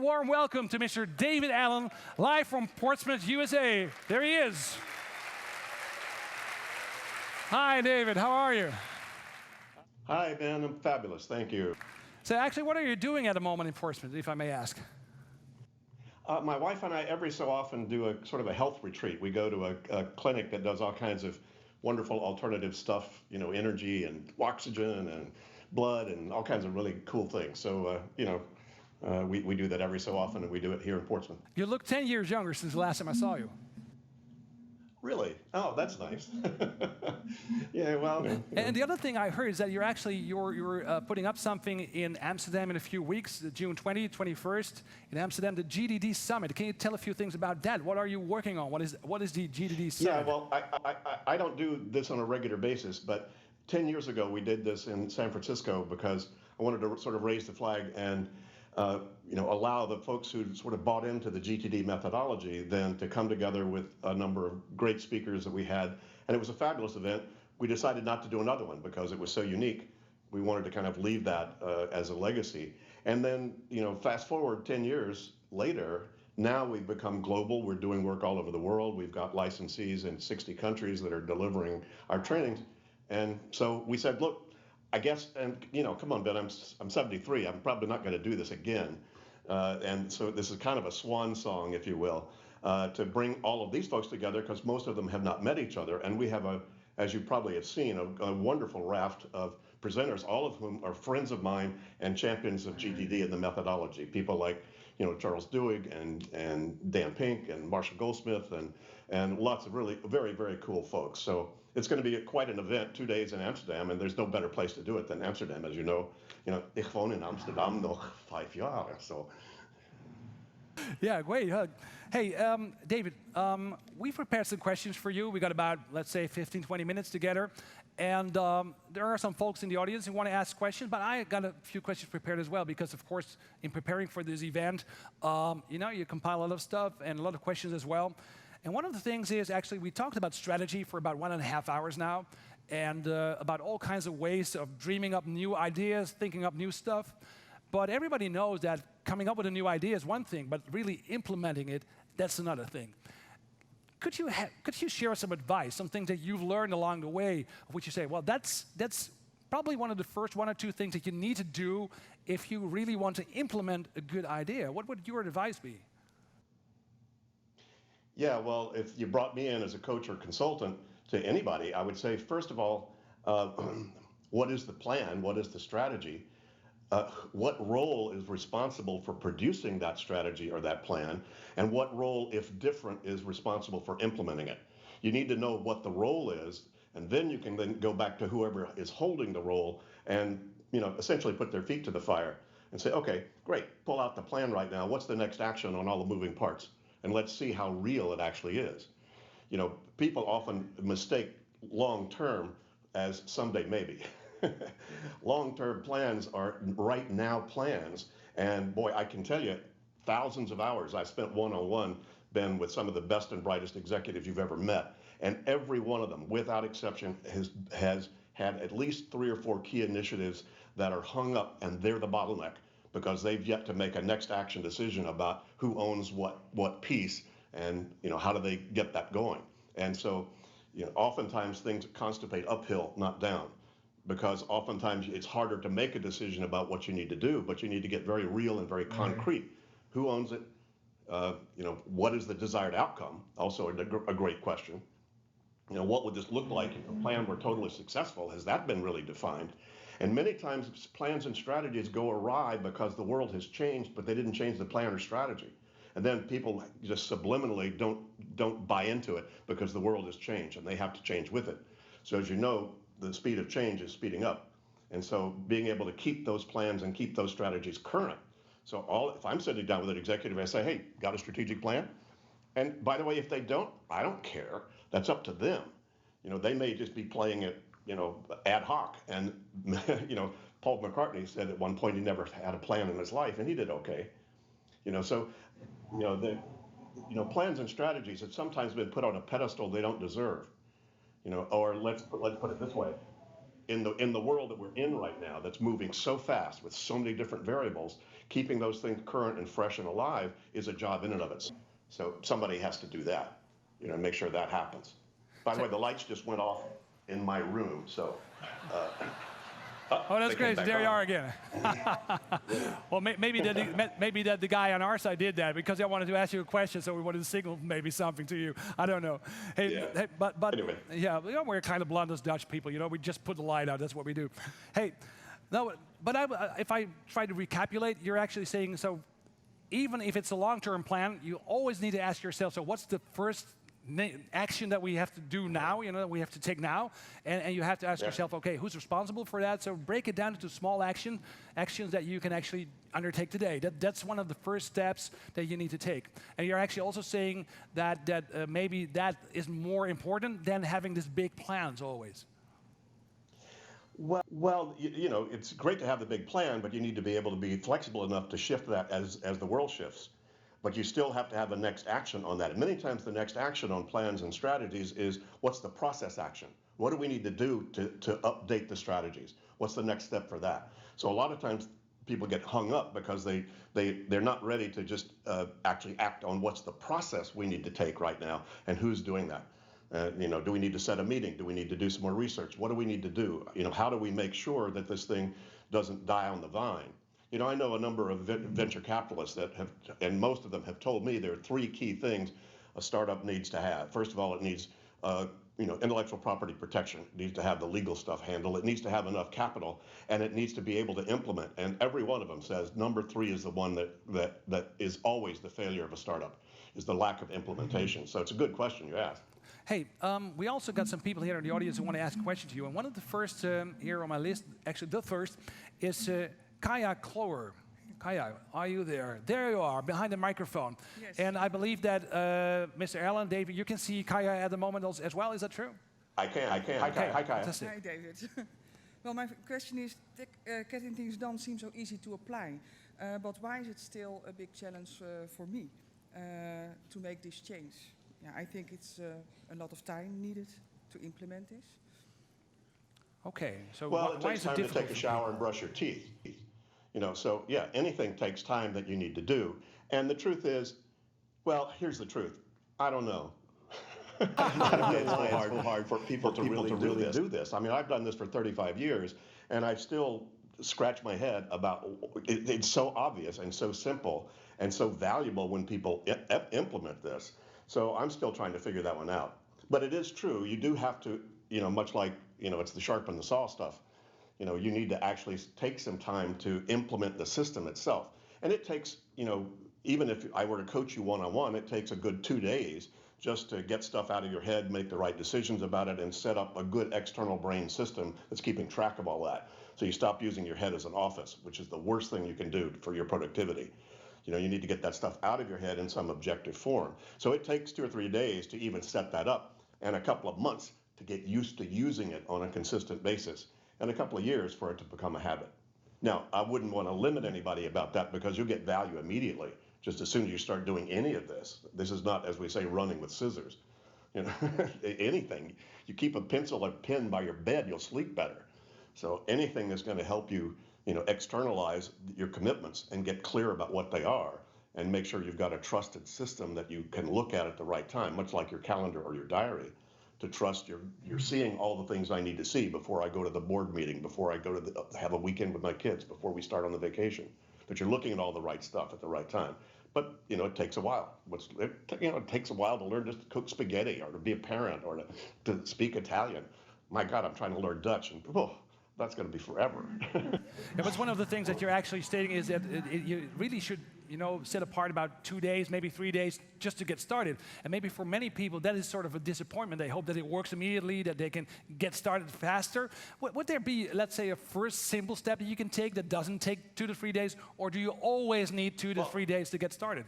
warm welcome to Mr. David Allen, live from Portsmouth, USA. There he is. Hi, David. How are you? Hi, Ben. I'm fabulous. Thank you. So actually, what are you doing at the moment in Portsmouth, if I may ask? My wife and I every so often do a sort of a health retreat. We go to a clinic that does all kinds of wonderful alternative stuff, you know, energy and oxygen and blood and all kinds of really cool things. So, we do that every so often, and we do it here in Portsmouth. You look 10 years younger since the last time I saw you. Really? Oh, that's nice. Yeah, well. And the other thing I heard is that you're putting up something in Amsterdam in a few weeks, June 20th, 21st, in Amsterdam, the GDD Summit. Can you tell a few things about that? What are you working on? What is the GDD Summit? Yeah, well, I don't do this on a regular basis, but 10 years ago we did this in San Francisco because I wanted to sort of raise the flag and allow the folks who sort of bought into the GTD methodology then to come together with a number of great speakers that we had. And it was a fabulous event. We decided not to do another one because it was so unique. We wanted to kind of leave that as a legacy. And then, fast forward 10 years later, now we've become global. We're doing work all over the world. We've got licensees in 60 countries that are delivering our trainings. And so we said, look, I guess, and come on, Ben, I'm 73. I'm probably not going to do this again. And so this is kind of a swan song, if you will, to bring all of these folks together because most of them have not met each other. And we have as you probably have seen, a wonderful raft of presenters, all of whom are friends of mine and champions of GTD and the methodology. People like, Charles Duhigg and Dan Pink and Marshall Goldsmith and lots of really very, very cool folks. So it's going to be quite an event, 2 days in Amsterdam, and there's no better place to do it than Amsterdam, as you know. Ik woon in Amsterdam nog 5 jaar, so. Yeah, great. Hey, David, we've prepared some questions for you. We got about, let's say, 15, 20 minutes together. And there are some folks in the audience who want to ask questions, but I got a few questions prepared as well because, of course, in preparing for this event, you compile a lot of stuff and a lot of questions as well. And one of the things is, actually, we talked about strategy for about 1.5 hours now, and about all kinds of ways of dreaming up new ideas, thinking up new stuff. But everybody knows that coming up with a new idea is one thing, but really implementing it, that's another thing. Could you share some advice, some things that you've learned along the way, of which you say, well, that's probably one of the first 1 or 2 things that you need to do if you really want to implement a good idea? What would your advice be? Yeah, well, if you brought me in as a coach or consultant to anybody, I would say, first of all, what is the plan? What is the strategy? What role is responsible for producing that strategy or that plan? And what role, if different, is responsible for implementing it? You need to know what the role is, and then you can then go back to whoever is holding the role and essentially put their feet to the fire and say, okay, great, pull out the plan right now. What's the next action on all the moving parts? And let's see how real it actually is. People often mistake long-term as someday maybe. Long-term plans are right now plans. And boy, I can tell you, thousands of hours I spent one-on-one, Ben, with some of the best and brightest executives you've ever met. And every one of them, without exception, has had at least 3 or 4 key initiatives that are hung up, and they're the bottleneck, because they've yet to make a next action decision about who owns what piece and how do they get that going. And so oftentimes things constipate uphill, not down, because oftentimes it's harder to make a decision about what you need to do, but you need to get very real and very concrete. Who owns it? What is the desired outcome? Also a great question. What would this look like if the plan were totally successful? Has that been really defined? And many times plans and strategies go awry because the world has changed, but they didn't change the plan or strategy. And then people just subliminally don't buy into it because the world has changed and they have to change with it. So as you know, the speed of change is speeding up. And so being able to keep those plans and keep those strategies current. So if I'm sitting down with an executive, I say, hey, got a strategic plan? And by the way, if they don't, I don't care. That's up to them. They may just be playing it ad hoc. And, Paul McCartney said at one point he never had a plan in his life, and he did okay. Plans and strategies have sometimes been put on a pedestal they don't deserve. Or let's put it this way. in the world that we're in right now, that's moving so fast with so many different variables, keeping those things current and fresh and alive is a job in and of itself. So somebody has to do that, make sure that happens. By the way, the lights just went off in my room, so. Oh, that's great. There you are again. Well, maybe that the guy on our side did that because I wanted to ask you a question, so we wanted to signal maybe something to you. I don't know. Hey, but anyway. Yeah, we're kind of blunt as Dutch people. We just put the light out. That's what we do. Hey, no, but if I try to recapitulate, you're actually saying so. Even if it's a long-term plan, you always need to ask yourself, so what's the first action that we have to do now, that we have to take now, and you have to ask yourself, okay, who's responsible for that? So break it down into small actions that you can actually undertake today. That's one of the first steps that you need to take. And you're actually also saying that maybe that is more important than having these big plans always. Well, it's great to have the big plan, but you need to be able to be flexible enough to shift that as the world shifts. But you still have to have the next action on that. And many times the next action on plans and strategies is what's the process action? What do we need to do to update the strategies? What's the next step for that? So a lot of times people get hung up because they're not ready to just actually act on what's the process we need to take right now and who's doing that. Do we need to set a meeting? Do we need to do some more research? What do we need to do? How do we make sure that this thing doesn't die on the vine? I know a number of venture capitalists that have, and most of them have told me there are three key things a startup needs to have. First of all, it needs, intellectual property protection. It needs to have the legal stuff handled. It needs to have enough capital, and it needs to be able to implement. And every one of them says number three is the one that is always the failure of a startup, is the lack of implementation. So it's a good question you asked. Hey, we also got some people here in the audience who want to ask a question to you. And one of the first here on my list, actually the first, is Kayak. Kayak, are you there? There you are, behind the microphone. Yes. And I believe that Mr. Allen, David, you can see Kayak at the moment as well. Is that true? I can. Hi, Kayak. Fantastic. Hi, David. Well, my question is, getting things done seems so easy to apply, but why is it still a big challenge for me to make this change? Yeah, I think it's a lot of time needed to implement this. Okay, so well, it why takes is it time to difficult take a shower and brush your teeth. So yeah, anything takes time that you need to do. And the truth is, well, here's the truth. I don't know. I don't know why it's so hard for people to really do this. I mean, I've done this for 35 years, and I still scratch my head about it. It's so obvious and so simple and so valuable when people implement this. So I'm still trying to figure that one out. But it is true. You do have to, much like, it's the sharpen the saw stuff. You need to actually take some time to implement the system itself. And it takes, even if I were to coach you one-on-one, it takes a good 2 days just to get stuff out of your head, make the right decisions about it, and set up a good external brain system that's keeping track of all that. So you stop using your head as an office, which is the worst thing you can do for your productivity. You need to get that stuff out of your head in some objective form. So it takes 2 or 3 days to even set that up, and a couple of months to get used to using it on a consistent basis, and a couple of years for it to become a habit. Now, I wouldn't want to limit anybody about that because you'll get value immediately, just as soon as you start doing any of this. This is not, as we say, running with scissors. Anything. You keep a pencil or pen by your bed, you'll sleep better. So anything that's going to help you, externalize your commitments and get clear about what they are, and make sure you've got a trusted system that you can look at the right time, much like your calendar or your diary, to trust you're seeing all the things I need to see before I go to the board meeting, before I go to have a weekend with my kids, before we start on the vacation, that you're looking at all the right stuff at the right time. But, it takes a while. It takes a while to learn just to cook spaghetti or to be a parent or to speak Italian. My God, I'm trying to learn Dutch, and that's going to be forever. Yeah, but one of the things that you're actually stating is that you really should, set apart about 2 days, maybe 3 days, just to get started. And maybe for many people, that is sort of a disappointment. They hope that it works immediately, that they can get started faster. Would there be, let's say, a first simple step that you can take that doesn't take 2 to 3 days, or do you always need 2 to 3 days to get started?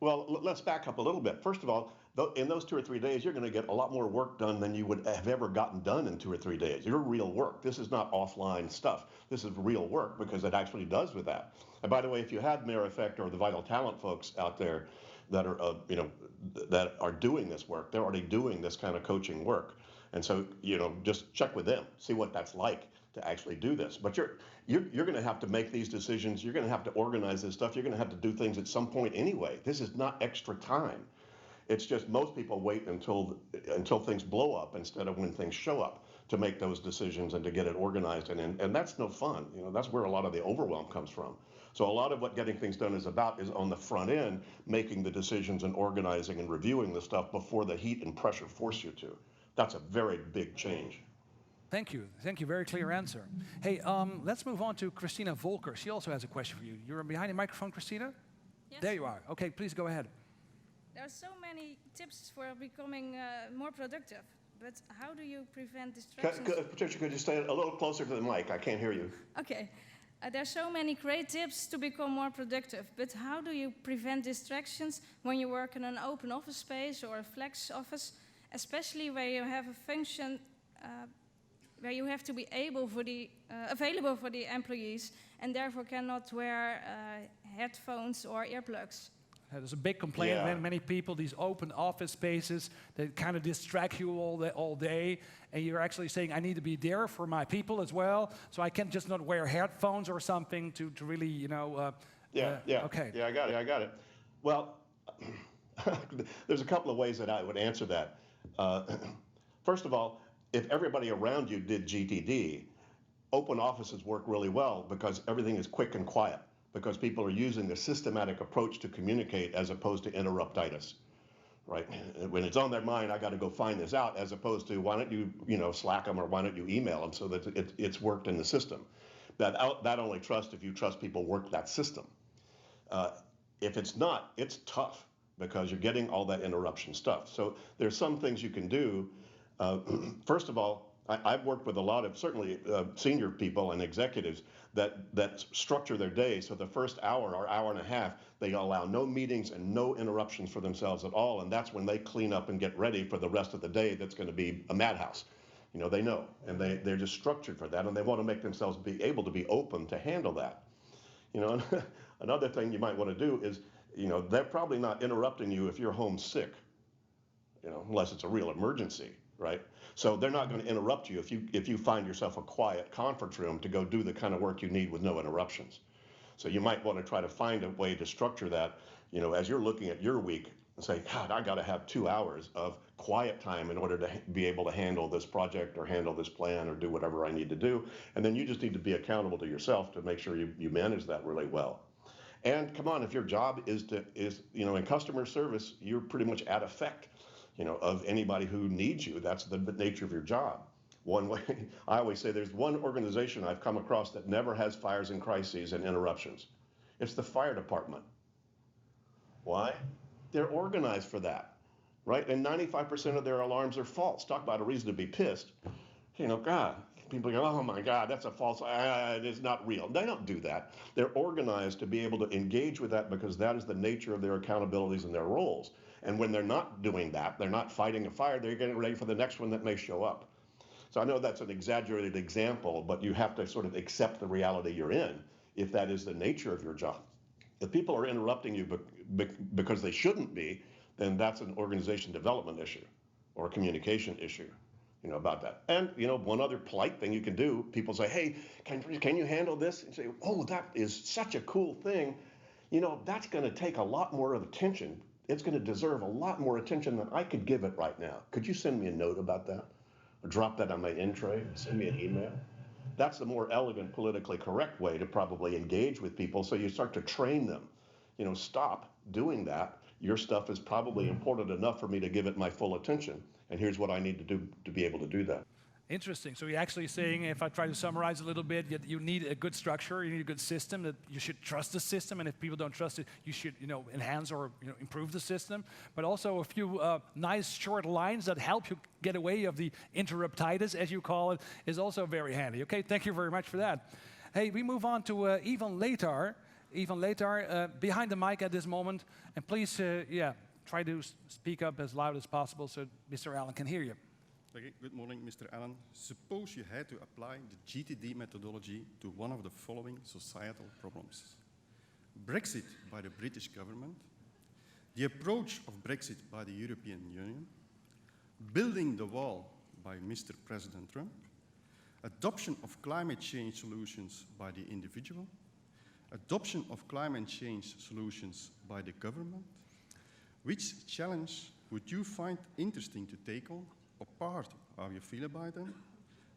Well, let's back up a little bit. First of all, in those 2 or 3 days, you're going to get a lot more work done than you would have ever gotten done in 2 or 3 days. Your real work. This is not offline stuff. This is real work because it actually does with that. And by the way, if you have Mayor Effect or the Vital Talent folks out there that are, that are doing this work, they're already doing this kind of coaching work. And so, just check with them, see what that's like to actually do this. But you're going to have to make these decisions. You're going to have to organize this stuff. You're going to have to do things at some point anyway. This is not extra time. It's just most people wait until things blow up instead of when things show up to make those decisions and to get it organized. And that's no fun. That's where a lot of the overwhelm comes from. So a lot of what getting things done is about is on the front end, making the decisions and organizing and reviewing the stuff before the heat and pressure force you to. That's a very big change. Thank you. Thank you. Very clear answer. Hey, let's move on to Christina Volker. She also has a question for you. You're behind the microphone, Christina? Yes. There you are. Okay, please go ahead. There are so many tips for becoming more productive, but how do you prevent distractions? Patricia, could you stay a little closer to the mic? I can't hear you. Okay. There are so many great tips to become more productive, but how do you prevent distractions when you work in an open office space or a flex office, especially where you have a function where you have to be available for the employees and therefore cannot wear headphones or earplugs? There's a big complaint when many people, these open office spaces, they kind of distract you all day, and you're actually saying, I need to be there for my people as well, so I can't just not wear headphones or something to really, okay. Yeah, I got it. Well, there's a couple of ways that I would answer that. First of all, if everybody around you did GTD, open offices work really well because everything is quick and quiet, because people are using a systematic approach to communicate as opposed to interruptitis, right? When it's on their mind, I got to go find this out, as opposed to why don't you, Slack them or why don't you email them so that it's worked in the system. That only trust if you trust people work that system. If it's not, it's tough because you're getting all that interruption stuff. So there's some things you can do. First of all, I've worked with a lot of certainly senior people and executives that structure their day so the first hour or hour and a half they allow no meetings and no interruptions for themselves at all, and that's when they clean up and get ready for the rest of the day. That's going to be a madhouse. They know, and they're just structured for that, and they want to make themselves be able to be open to handle that. Another thing you might want to do is, they're probably not interrupting you if you're home sick, unless it's a real emergency. Right? So they're not going to interrupt you if you find yourself a quiet conference room to go do the kind of work you need with no interruptions. So you might want to try to find a way to structure that, as you're looking at your week and say, God, I got to have 2 hours of quiet time in order to be able to handle this project or handle this plan or do whatever I need to do. And then you just need to be accountable to yourself to make sure you manage that really well. And come on, if your job is in customer service, you're pretty much at effect, of anybody who needs you. That's the nature of your job. One way, I always say there's one organization I've come across that never has fires and crises and interruptions. It's the fire department. Why? They're organized for that, right? And 95% of their alarms are false. Talk about a reason to be pissed. God, people go, oh my God, that's a false, it's not real. They don't do that. They're organized to be able to engage with that because that is the nature of their accountabilities and their roles. And when they're not doing that, they're not fighting a fire, they're getting ready for the next one that may show up. So I know that's an exaggerated example, but you have to sort of accept the reality you're in if that is the nature of your job. If people are interrupting you because they shouldn't be, then that's an organization development issue or a communication issue, about that. And, one other polite thing you can do, people say, hey, can you handle this? And say, oh, that is such a cool thing. That's going to take a lot more of attention. It's going to deserve a lot more attention than I could give it right now. Could you send me a note about that? Or drop that on my in tray? Send me an email? That's the more elegant, politically correct way to probably engage with people. So you start to train them. Stop doing that. Your stuff is probably important enough for me to give it my full attention. And here's what I need to do to be able to do that. Interesting. So you're actually saying, if I try to summarize a little bit, you need a good structure, you need a good system, that you should trust the system, and if people don't trust it, you should enhance or improve the system. But also a few nice short lines that help you get away of the interruptitis, as you call it, is also very handy. Okay, thank you very much for that. Hey, we move on to Ivan Letar. Ivan Letar, behind the mic at this moment, and please, try to speak up as loud as possible so Mr. Allen can hear you. Okay, good morning, Mr. Allen. Suppose you had to apply the GTD methodology to one of the following societal problems. Brexit by the British government, the approach of Brexit by the European Union, building the wall by Mr. President Trump, adoption of climate change solutions by the individual, adoption of climate change solutions by the government. Which challenge would you find interesting to take on, or part of how you feel about them,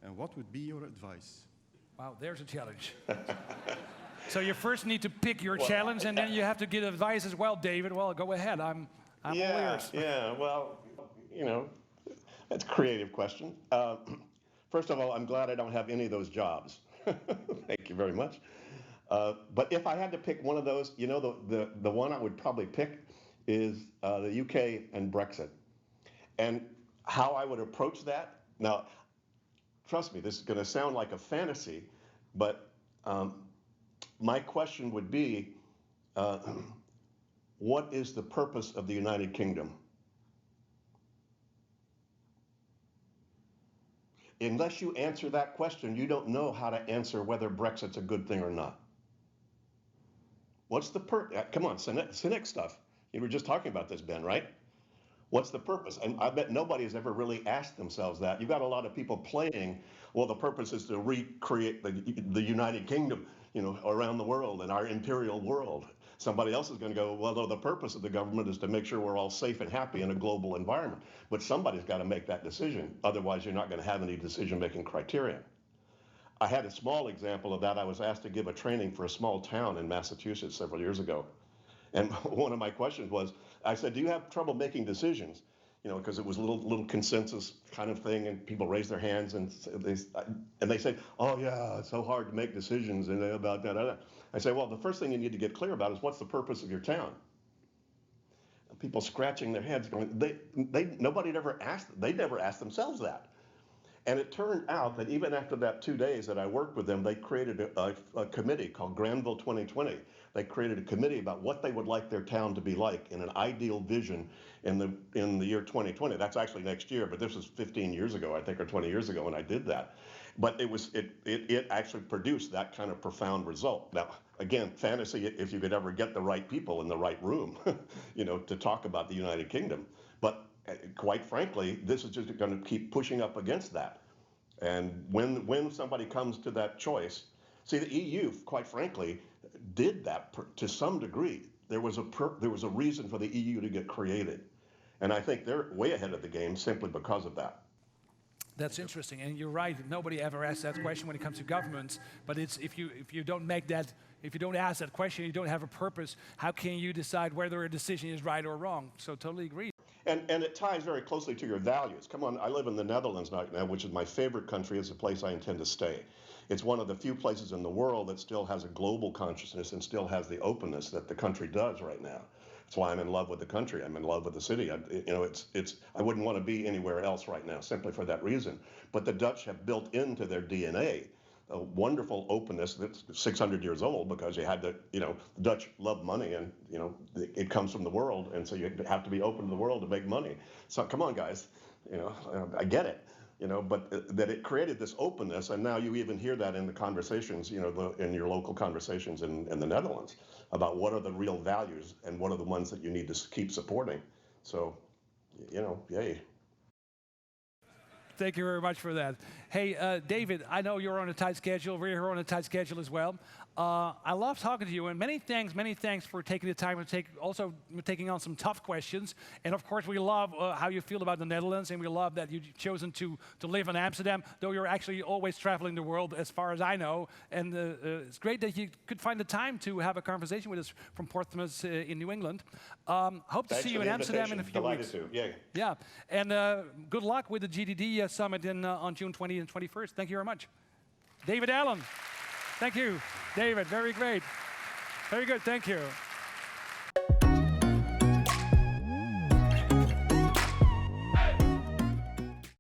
and what would be your advice? Wow, there's a challenge. So you first need to pick your challenge, and then you have to give advice as well, David. Well, go ahead. I'm all ears. Yeah, well, you know, that's a creative question. First of all, I'm glad I don't have any of those jobs. Thank you very much. But if I had to pick one of those, you know, the one I would probably pick is the UK and Brexit. And how I would approach that, now, trust me, this is going to sound like a fantasy, but my question would be, what is the purpose of the United Kingdom? Unless you answer that question, you don't know how to answer whether Brexit's a good thing or not. What's the come on, cynic stuff. You were just talking about this, Ben, right? What's the purpose? And I bet nobody has ever really asked themselves that. You've got a lot of people playing, well, the purpose is to recreate the United Kingdom, you know, around the world and our imperial world. Somebody else is going to go, well, no, the purpose of the government is to make sure we're all safe and happy in a global environment. But somebody's got to make that decision. Otherwise, you're not going to have any decision-making criteria. I had a small example of that. I was asked to give a training for a small town in Massachusetts several years ago. And one of my questions was, I said, do you have trouble making decisions? You know, because it was a little consensus kind of thing, and people raised their hands, and they said, oh yeah, it's so hard to make decisions and about that. I say, well, the first thing you need to get clear about is what's the purpose of your town? And people scratching their heads, going, nobody ever asked, they never asked themselves that. And it turned out that even after that 2 days that I worked with them, they created a committee called Granville 2020. They created a committee about what they would like their town to be like in an ideal vision in the year 2020. That's actually next year, but this was 15 years ago, I think, or 20 years ago when I did that. But it actually produced that kind of profound result. Now, again, fantasy, if you could ever get the right people in the right room, you know, to talk about the United Kingdom. But quite frankly, this is just going to keep pushing up against that. And when somebody comes to that choice, see, the EU, quite frankly, did that to some degree. There was a reason for the EU to get created. And I think they're way ahead of the game simply because of that. That's interesting, and you're right. Nobody ever asks that question when it comes to governments. But it's if you don't make that, if you don't ask that question, you don't have a purpose. How can you decide whether a decision is right or wrong? So totally agree. And it ties very closely to your values. Come on, I live in the Netherlands right now, which is my favorite country. It's a place I intend to stay. It's one of the few places in the world that still has a global consciousness and still has the openness that the country does right now. That's why I'm in love with the country. I'm in love with the city. I wouldn't want to be anywhere else right now, simply for that reason. But the Dutch have built into their DNA a wonderful openness that's 600 years old, because you had to, you know, the Dutch love money, and, you know, it comes from the world, and so you have to be open to the world to make money. So come on, guys, you know, I get it, you know, but that it created this openness, and now you even hear that in the conversations, you know, in your local conversations in the Netherlands about what are the real values and what are the ones that you need to keep supporting. So, you know, yay. Thank you very much for that. Hey, David, I know you're on a tight schedule. We're here on a tight schedule as well. I love talking to you, and many thanks for taking the time to also taking on some tough questions. And of course, we love how you feel about the Netherlands, and we love that you've chosen to live in Amsterdam, though you're actually always traveling the world, as far as I know. And it's great that you could find the time to have a conversation with us from Portsmouth in New England. Hope to see you in Amsterdam in a few weeks. Delighted to. Yay. Yeah, and good luck with the GDD summit on June 20th and 21st. Thank you very much. David Allen. Thank you, David. Very great. Very good. Thank you.